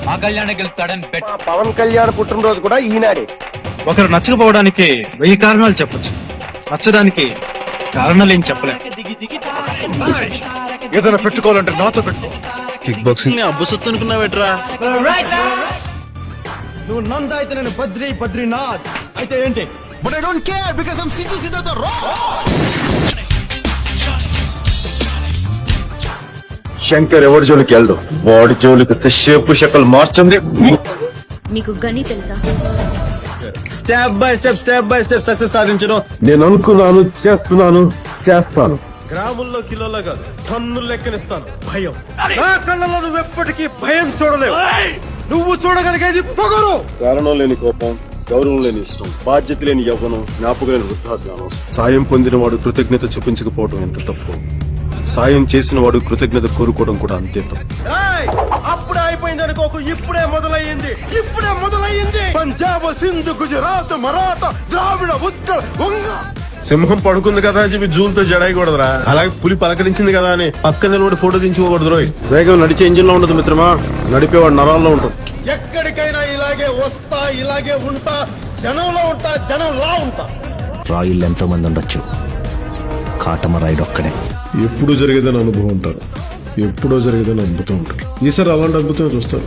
మా కళ్యాణ్ గెలుస్తాడని బెట్. పవన్ కళ్యాణ్ పుట్టినరోజు కూడా ఈనాడే. ఒకరు నచ్చకపోవడానికి 1000 కారణాలు చెప్పొచ్చు, నచ్చడానికి కారణాలు ఏం చెప్పలేం. ఏదైనా పెట్టుకోవాలంటే నాతో పెట్టుకో. కిక్ బాక్సింగ్ అబ్బసొత్తు అనుకున్నావేట్రా? నువ్వు నంద అయితే నేను బద్రీనాథ్ అయితే ఏంటి? But I don't care because I'm Sidhu Siddhartha Roy. Shankar ఎవరి జోలికి వెళ్దు, వాడి జోలికి వస్తే షేపు షకల్ మార్చండి. మీకు గణి తెలుసా? స్టెప్ బై స్టెప్ సక్సెస్ సాధించడం. నేను అనుకున్నాను, చేస్తున్నాను, చేస్తాను. గ్రాముల్లో కిలోలో కాదు, టన్నులు లెక్కనిస్తాను. భయం నా కళ్ళలో నువ్వు ఎప్పటికీ భయం చూడలేవు. నువ్వు చూడగలిగేది పొగరు. కారణం లేని కోపం, గౌరవం లేని ఇష్టం, బాధ్యత లేని యవ్వనం, జ్ఞాపకం లేని వృద్ధాప్యం. సాయం పొందిన వాడు కృతజ్ఞత చూపించకపోవడం ఎంత తప్పు, సాయం చేసిన వాడు కృతజ్ఞత కోరుకోవడం కూడా అంతే తప్పు. అప్పుడే అయిపోయింది అనుకోకు, ఇప్పుడే మొదలయ్యింది. పంజాబ్, సింధు, గుజరాత్, మరాఠా, ద్రావిడ, ఉత్కళ, వంగ. సింహం పడుకుంది కదా అని చెప్పి జూలతో జడాయకూడదురా. అలాగే పులి పలకరించింది కదా అని పక్కన నిలబడి ఫోటో దించుకోకూడదు రోయ్. వేగం నడిచే ఇంజిన్ లో ఉండదు మిత్రమా, నడిపేవాడు నరాల్లో ఉంటుంది. ఎక్కడికైనా ఇలాగే వస్తా, ఇలాగే ఉంటా, జనంలో ఉంటా, జనంలా ఉంటా. రాయిల్ ఎంతో మంది ఉండొచ్చు, కాటమ రాయుడు ఒక్కడే. ఎప్పుడూ జరిగేదని అనుభవం ఉంటారు, ఎప్పుడో జరిగేదని అద్భుతం ఉంటారు. ఈసారి అలాంటి అద్భుతం చూస్తారు.